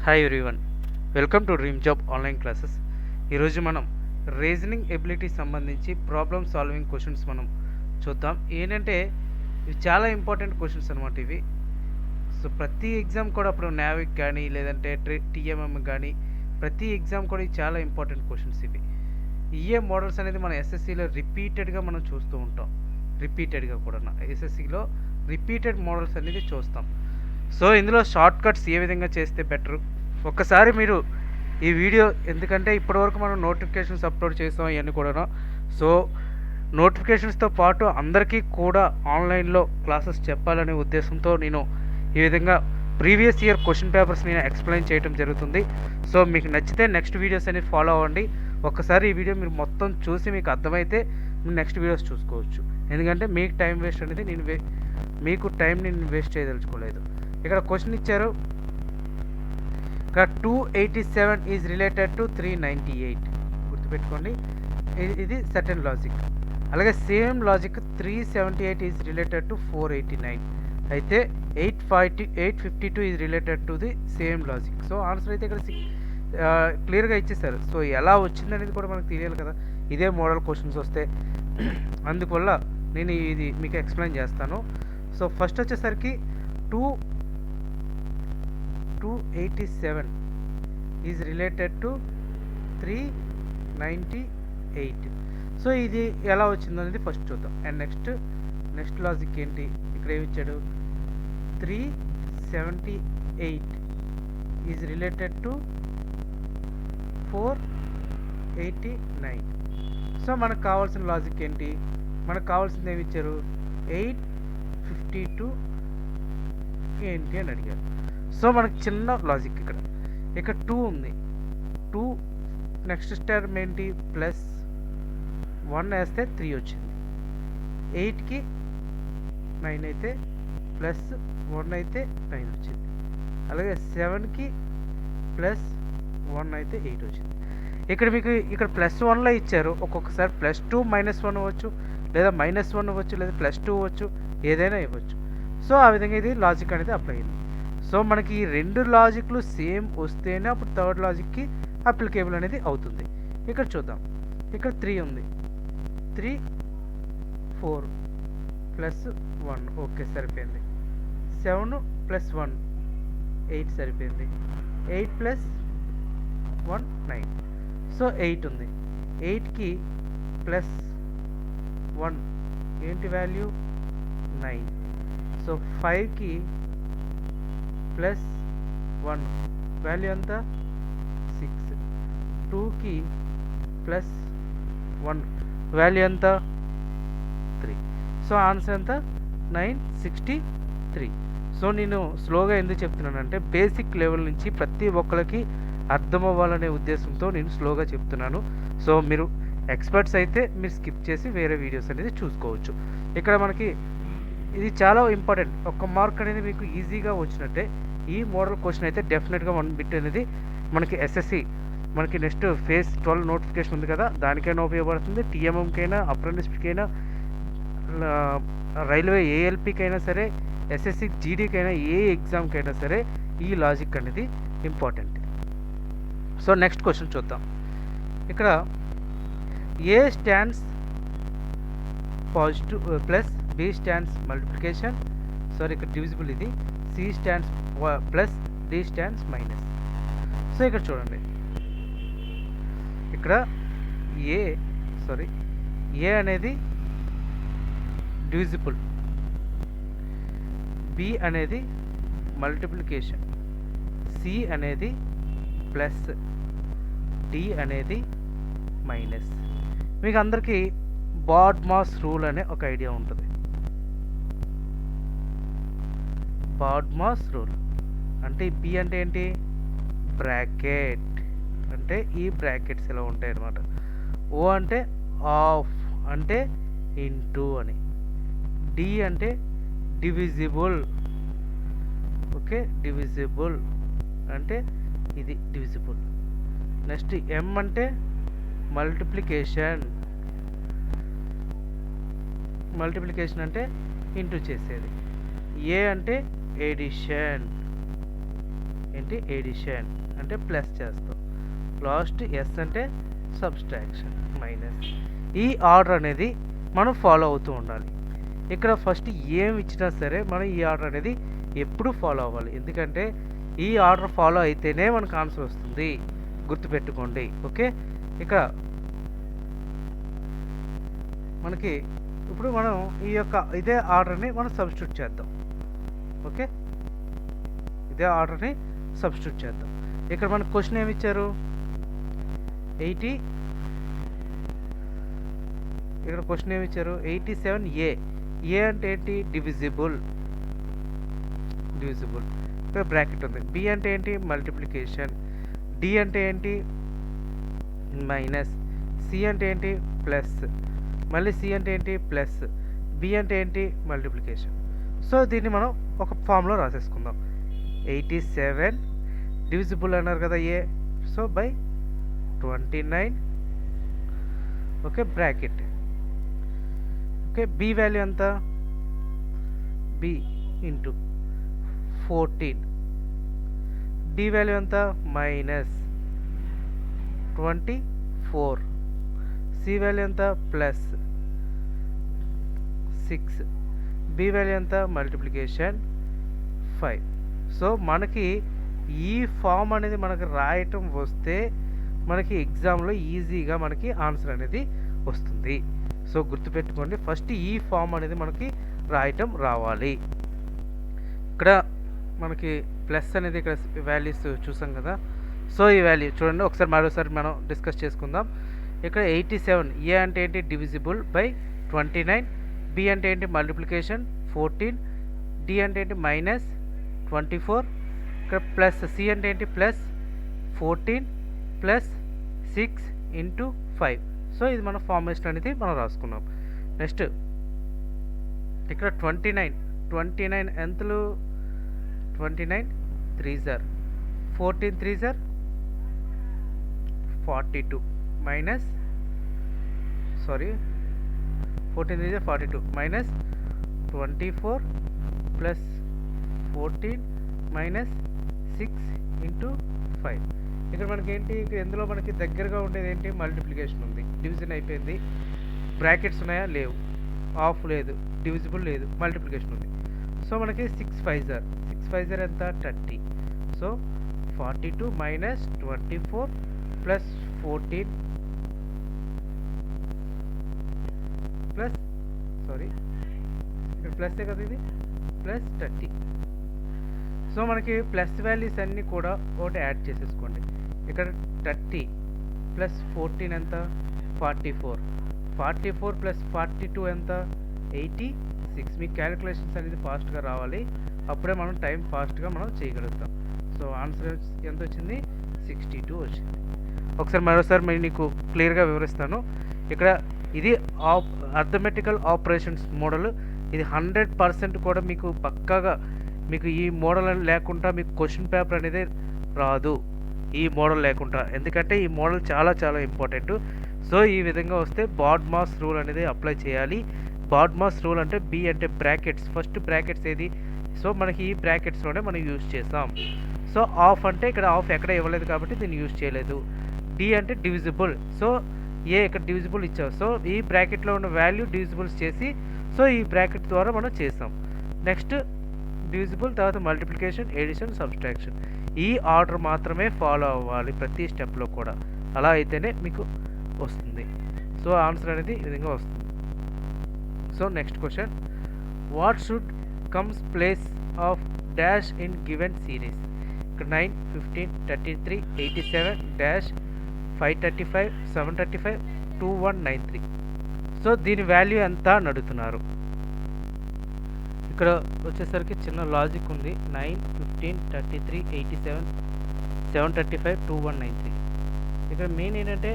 Hi everyone, welcome to dream job online classes. ఈరోజు మనం reasoning ability సంబంధించి problem solving questions మనం చూద్దాం. ఏంటంటే ఇవి చాలా ఇంపార్టెంట్ క్వశ్చన్స్ అనమాట ఇవి. సో ప్రతి ఎగ్జామ్ కూడా ఇప్పుడు నావిక్ కానీ లేదంటే టీఎంఎం కానీ ప్రతి ఎగ్జామ్ కూడా ఇవి చాలా ఇంపార్టెంట్ క్వశ్చన్స్ ఇవి. ఈఏ మోడల్స్ అనేది మన ఎస్ఎస్సిలో రిపీటెడ్గా మనం చూస్తూ ఉంటాం. రిపీటెడ్గా కూడా ఎస్ఎస్సిలో రిపీటెడ్ మోడల్స్ అనేది చూస్తాం. సో ఇందులో షార్ట్ కట్స్ ఏ విధంగా చేస్తే బెటర్ ఒక్కసారి మీరు ఈ వీడియో, ఎందుకంటే ఇప్పటివరకు మనం నోటిఫికేషన్స్ అప్లోడ్ చేసాం ఇవన్నీ కూడా. సో నోటిఫికేషన్స్తో పాటు అందరికీ కూడా ఆన్లైన్లో క్లాసెస్ చెప్పాలనే ఉద్దేశంతో నేను ఈ విధంగా ప్రీవియస్ ఇయర్ క్వశ్చన్ పేపర్స్ నేను ఎక్స్ప్లెయిన్ చేయడం జరుగుతుంది. సో మీకు నచ్చితే నెక్స్ట్ వీడియోస్ అనేది ఫాలో అవ్వండి. ఒక్కసారి ఈ వీడియో మీరు మొత్తం చూసి మీకు అర్థమైతే మీరు నెక్స్ట్ వీడియోస్ చూసుకోవచ్చు. ఎందుకంటే మీకు టైం వేస్ట్ అనేది మీకు టైం నేను వేస్ట్ చేయదలుచుకోలేదు. ఇక్కడ క్వశ్చన్ ఇచ్చారు, ఇక్కడ 287 ఈజ్ రిలేటెడ్ టు 398. గుర్తుపెట్టుకోండి, ఇది సర్టెన్ లాజిక్. అలాగే same logic 378 is related to 489. అయితే 852 is related to the same logic. So answer అయితే ఇక్కడ క్లియర్గా ఇచ్చేసారు. సో ఎలా వచ్చింది అనేది కూడా మనకు తెలియాలి కదా, ఇదే మోడల్ క్వశ్చన్స్ వస్తే. అందువల్ల నేను ఇది మీకు ఎక్స్ప్లెయిన్ చేస్తాను. సో ఫస్ట్ వచ్చేసరికి 287 ఈజ్ రిలేటెడ్ టు 398. సో ఇది ఎలా వచ్చిందో అనేది ఫస్ట్ చూద్దాం. అండ్ నెక్స్ట్ లాజిక్ ఏంటి, ఇక్కడ ఏమి ఇచ్చాడు, 378 ఈజ్ రిలేటెడ్ టు 489. సో మనకు కావాల్సిన లాజిక్ ఏంటి, మనకు కావాల్సింది ఏమి ఇచ్చారు, 852 ఏంటి అని అడిగారు. సో మనకి చిన్న లాజిక్ ఇక్కడ 2 ఉంది. 2 నెక్స్ట్ టర్మ్ ఏంటి, +1 వేస్తే 3 వచ్చింది. 8కి 9 అయితే +1 అయితే 9 వచ్చింది. అలాగే 7కి +1 అయితే 8 వచ్చింది. ఇక్కడ మీకు ఇక్కడ +1లో ఇచ్చారు. ఒక్కొక్కసారి +2 -1 అవ్వచ్చు, లేదా -1 అవ్వచ్చు, లేదా +2 అవ్వచ్చు, ఏదైనా ఇవ్వచ్చు. సో ఆ విధంగా ఇది లాజిక్ అనేది అప్లై అయింది. సో మనకి ఈ రెండు లాజిక్లు సేమ్ వస్తేనే అప్పుడు థర్డ్ లాజిక్కి అప్లికేబుల్ అనేది అవుతుంది. ఇక్కడ చూద్దాం, ఇక్కడ 3 ఉంది. 3 4 +1 ఓకే సరిపోయింది. 7 +1 8 సరిపోయింది. 8 +1 9. సో 8 ఉంది. 8కి +1 ఏంటి వాల్యూ, 9. సో 5కి +1 వాల్యూ ఎంత, 6. 2కి +1 వాల్యూ ఎంత, 3. సో ఆన్సర్ ఎంత, 963. సో నేను స్లోగా ఎందుకు చెప్తున్నానంటే బేసిక్ లెవెల్ నుంచి ప్రతి ఒక్కరికి అర్థం అవ్వాలనే ఉద్దేశంతో నేను స్లోగా చెప్తున్నాను. సో మీరు ఎక్స్పర్ట్స్ అయితే మీరు స్కిప్ చేసి వేరే వీడియోస్ అనేది చూసుకోవచ్చు. ఇక్కడ మనకి ఇది చాలా ఇంపార్టెంట్. ఒక్క మార్క్ అనేది మీకు ఈజీగా వచ్చినట్టే ఈ మోడల్ క్వశ్చన్ అయితే డెఫినెట్గా 1 బిట్ అనేది మనకి ఎస్ఎస్సి మనకి నెక్స్ట్ ఫేజ్ 12 నోటిఫికేషన్ ఉంది కదా, దానికైనా ఉపయోగపడుతుంది. టీఎంఎంకైనా, అప్రెంటిస్కైనా, రైల్వే ఏఎల్పికైనా సరే, ఎస్ఎస్సి జీడీకైనా, ఏ ఎగ్జామ్కైనా సరే ఈ లాజిక్ అనేది ఇంపార్టెంట్. సో నెక్స్ట్ క్వశ్చన్ చూద్దాం. ఇక్కడ A stands positive plus, B stands multiplication, sorry ఇక్కడ డివిజిబుల్, ఇది C stands plus, D stands minus. So ఇక్కడ చూడండి, ఇక్కడ ఏ అనేది డివిజిబుల్, బి అనేది మల్టిప్లికేషన్, సి అనేది ప్లస్, డి అనేది మైనస్. మీకు అందరికీ బాడ్మాస్ రూల్ అనే ఒక ఐడియా ఉంటుంది. బాడ్మాస్ రూల్ అంటే బి అంటే ఏంటి, బ్రాకెట్, అంటే ఈ బ్రాకెట్స్ ఇలా ఉంటాయి అన్నమాట. ఓ అంటే ఆఫ్, అంటే ఇంటూ అని. డి అంటే డివిజిబుల్, ఓకే డివిజిబుల్ అంటే ఇది డివిజిబుల్. నెక్స్ట్ ఎం అంటే మల్టిప్లికేషన్ అంటే ఇంటూ చేసేది. ఏ అంటే ఎడిషన్, ఏంటి ఎడిషన్ అంటే ప్లస్ చేస్తాం, లాస్ట్ ఎస్ అంటే సబ్స్ట్రాక్షన్ మైనస్. ఈ ఆర్డర్ అనేది మనం ఫాలో అవుతూ ఉండాలి. ఇక్కడ ఫస్ట్ ఏం ఇచ్చినా సరే మనం ఈ ఆర్డర్ అనేది ఎప్పుడు ఫాలో అవ్వాలి, ఎందుకంటే ఈ ఆర్డర్ ఫాలో అయితేనే మనకు ఆన్సర్ వస్తుంది, గుర్తుపెట్టుకోండి. ఓకే, ఇక్కడ మనకి ఇప్పుడు మనం ఈ యొక్క ఇదే ఆర్డర్ని మనం సబ్స్టిట్యూట్ చేద్దాం. ఓకే, ఇదే ఆర్డర్ని సబ్స్టిట్యూట్ చేద్దాం. ఇక్కడ మనకు క్వశ్చన్ ఏమి ఇచ్చారు, 80, ఇక్కడ క్వశ్చన్ ఏమి ఇచ్చారు 87A. ఏ అంటే ఏంటి, డివిజిబుల్, ఇక్కడ బ్రాకెట్ ఉంది. బి అంటే ఏంటి, మల్టిప్లికేషన్. డి అంటే ఏంటి, మైనస్. సి అంటే ఏంటి, ప్లస్. మళ్ళీ సి అంటే ఏంటి, ప్లస్. బి అంటే ఏంటి, మల్టిప్లికేషన్. సో దీన్ని మనం ఒక ఫామ్లో రాసేసుకుందాం. 87 డివిజిబుల్ అన్నారు కదా A, so by 29. Okay, bracket. Okay, B value ఎంత, బి ఇంటూ 14. డి వాల్యూ ఎంత, మైనస్ 24. సి వాల్యూ ఎంత, ప్లస్ 6. బి వాల్యూ ఎంత, మల్టిప్లికేషన్ 5. సో మనకి ఈ ఫామ్ అనేది మనకి రాయటం వస్తే మనకి ఎగ్జామ్లో ఈజీగా మనకి ఆన్సర్ అనేది వస్తుంది. సో గుర్తుపెట్టుకోండి, ఫస్ట్ ఈ ఫామ్ అనేది మనకి రాయటం రావాలి. ఇక్కడ మనకి ప్లస్ అనేది ఇక్కడ వాల్యూస్ చూసాం కదా. సో ఈ వాల్యూ చూడండి, ఒకసారి మరోసారి మనం డిస్కస్ చేసుకుందాం. ఇక్కడ 87 ఏ అంటే ఏంటి, డివిజిబుల్ బై 29. బి అంటే ఏంటి, మల్టిప్లికేషన్ 14. డి అంటే ఏంటి, మైనస్ 24. ఇక్కడ ప్లస్ సి అంటే ఏంటి, ప్లస్ 14 ప్లస్ 6 ఇంటూ 5. సో ఇది మన ఫార్మేషన్ అనేది మనం రాసుకున్నాం. నెక్స్ట్ ఇక్కడ 29 ఎంతలు, 29 3s are 14 3s are 42 minus 14 3s are 42 minus 24 plus 14 minus 6 into 5. ఇక్కడ మనకి ఏంటి, ఇందులో మనకి దగ్గరగా ఉండేది ఏంటి, మల్టిప్లికేషన్ ఉంది, డివిజన్ అయిపోయింది. బ్రాకెట్స్ ఉన్నాయా, లేవు. ఆఫ్ లేదు, డివిజిబుల్ లేదు, మల్టిప్లికేషన్ ఉంది. సో మనకి 6 5s are ఎంత, 30. సో 42 మైనస్ 24 ప్లస్ 14 ప్లస్ ఇక్కడ ప్లస్ కదా, ఇది ప్లస్ 30. సో మనకి ప్లస్ వాల్యూస్ అన్నీ కూడా ఒకటి యాడ్ చేసేసుకోండి. ఇక్కడ 30 ప్లస్ 14 ఎంత, 44. 44 ప్లస్ 42 ఎంత, 86. మీ క్యాలిక్యులేషన్స్ అనేది ఫాస్ట్గా రావాలి, అప్పుడే మనం టైం ఫాస్ట్గా మనం చేయగలుగుతాం. సో ఆన్సర్ ఎంత వచ్చింది, 62 వచ్చింది. ఒకసారి మరోసారి నేను నీకు క్లియర్గా వివరిస్తాను. ఇక్కడ ఇది అర్థమెటికల్ ఆపరేషన్స్ మోడల్. ఇది 100% కూడా మీకు పక్కాగా, మీకు ఈ మోడల్ లేకుండా మీకు క్వశ్చన్ పేపర్ అనేది రాదు, ఈ మోడల్ లేకుండా. ఎందుకంటే ఈ మోడల్ చాలా చాలా ఇంపార్టెంట్. సో ఈ విధంగా వస్తే బాడ్మాస్ రూల్ అనేది అప్లై చేయాలి. బాడ్మాస్ రూల్ అంటే బి అంటే బ్రాకెట్స్, ఫస్ట్ బ్రాకెట్స్ ఏది, సో మనకి ఈ బ్రాకెట్స్లోనే మనం యూజ్ చేస్తాం. సో ఆఫ్ అంటే ఇక్కడ ఆఫ్ ఎక్కడ ఇవ్వలేదు కాబట్టి దీన్ని యూజ్ చేయలేదు. డి అంటే డివిజిబుల్, సో ఏ ఇక్కడ డివిజిబుల్ ఇచ్చాం, సో ఈ బ్రాకెట్లో ఉన్న వాల్యూ డివిజిబుల్స్ చేసి, సో ఈ బ్రాకెట్ ద్వారా మనం చేస్తాం. నెక్స్ట్ డివిజిబుల్, తర్వాత మల్టిప్లికేషన్, ఎడిషన్, సబ్స్ట్రాక్షన్. ఈ ఆర్డర్ మాత్రమే ఫాలో అవ్వాలి ప్రతి స్టెప్లో కూడా, అలా అయితేనే మీకు వస్తుంది. సో ఆన్సర్ అనేది ఈ విధంగా వస్తుంది. So next question, what should comes place of dash in given series. ఇక్కడ 9 15 33 87 డాష్ 535 735 2193. సో దీని వాల్యూ ఎంత అని అడుగుతున్నారు. ఇక్కడ వచ్చేసరికి చిన్న లాజిక్ ఉంది. 9 15 33 87 735 2193. ఇక్కడ మెయిన్ ఏంటంటే,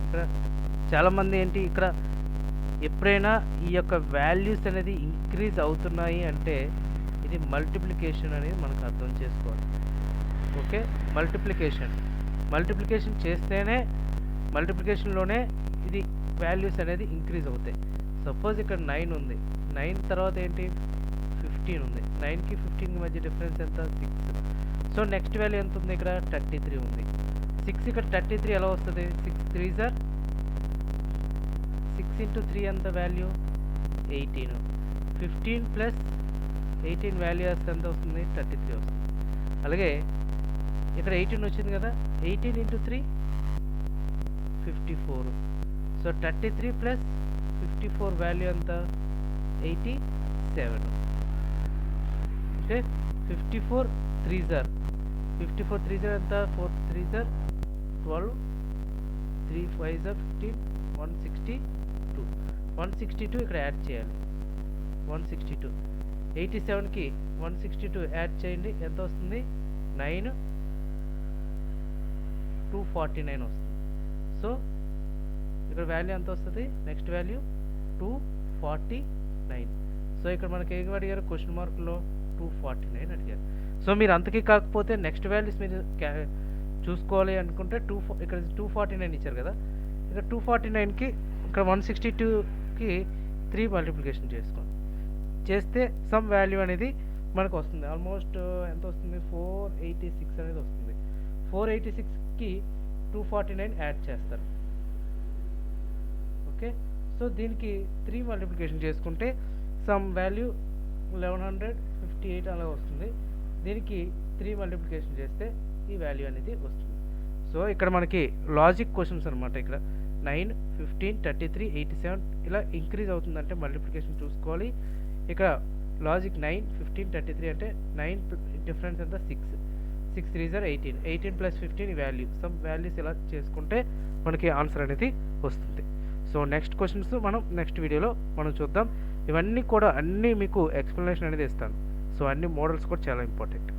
ఇక్కడ చాలామంది ఏంటి, ఇక్కడ ఎప్పుడైనా ఈ యొక్క వాల్యూస్ అనేది ఇంక్రీజ్ అవుతున్నాయి అంటే ఇది మల్టిప్లికేషన్ అనేది మనకు అర్థం చేసుకోవాలి. ఓకే, మల్టిప్లికేషన్ చేస్తేనే, మల్టిప్లికేషన్లోనే ఇది వాల్యూస్ అనేది ఇంక్రీజ్ అవుతాయి. సపోజ్ ఇక్కడ 9 ఉంది, 9 తర్వాత ఏంటి 15 ఉంది, 9కి 15కి మధ్య డిఫరెన్స్ ఎంత, 6. సో నెక్స్ట్ వాల్యూ ఎంత ఉంది ఇక్కడ 33 ఉంది. 6 ఇక్కడ 33 ఎలా వస్తుంది? 6 3 సార్ 6 ఇంటూ 3 ఎంత వాల్యూ 18. 15 ప్లస్ 18 వాల్యూ వేస్తే ఎంత వస్తుంది? 33 వస్తుంది. అలాగే ఇక్కడ 18 వచ్చింది కదా, 18 ఇంటూ 3 54. సో 33 ప్లస్ 54 వాల్యూ ఎంత? 87. ఓకే, 54 3 సార్ 54 3 సార్ ఎంత? 4 3 సార్ 12, 3 5 సార్ 15, 162. 162 ఇక్కడ యాడ్ చేయాలి. 162 87కి 162 యాడ్ చేయండి, ఎంత వస్తుంది? 249 వస్తుంది. సో ఇక్కడ వాల్యూ ఎంత వస్తుంది? Next value 249. సో ఇక్కడ మనకి ఏం అడిగారు? క్వశ్చన్ మార్కులో 249 అడిగారు. సో మీరు అంతకీ కాకపోతే నెక్స్ట్ వాల్యూస్ మీరు చూసుకోవాలి అనుకుంటే ఇక్కడ 249 ఇచ్చారు కదా, ఇక్కడ 249కి ఇక్కడ 162కి 3 మల్టిప్లికేషన్ చేసుకోండి. చేస్తే సమ్ వాల్యూ అనేది మనకు వస్తుంది. ఆల్మోస్ట్ ఎంత వస్తుంది? 486 అనేది వస్తుంది. 486కి 249 యాడ్ చేస్తారు. ఓకే, సో దీనికి 3 మల్టిప్లికేషన్ చేసుకుంటే సమ్ వాల్యూ 1158 అలా వస్తుంది. దీనికి 3 మల్టిప్లికేషన్ చేస్తే ఈ వాల్యూ అనేది వస్తుంది. సో ఇక్కడ మనకి లాజిక్ క్వశ్చన్స్ అనమాట. ఇక్కడ 9 15 33 87 ఇలా ఇంక్రీజ్ అవుతుందంటే మల్టిప్లికేషన్ చూసుకోవాలి. ఇక్కడ లాజిక్ 9 15 33 అంటే 9 డిఫరెన్స్ ఎంత? 6 6 3 sir 18. 18 plus 15 value, some values ఇలా చేసుకుంటే మనకి ఆన్సర్ అనేది వస్తుంది. సో నెక్స్ట్ క్వశ్చన్స్ మనం నెక్స్ట్ వీడియోలో మనం చూద్దాం. ఇవన్నీ కూడా అన్నీ మీకు ఎక్స్ప్లెనేషన్ అనేది ఇస్తాను. సో అన్ని మోడల్స్ కూడా చాలా ఇంపార్టెంట్.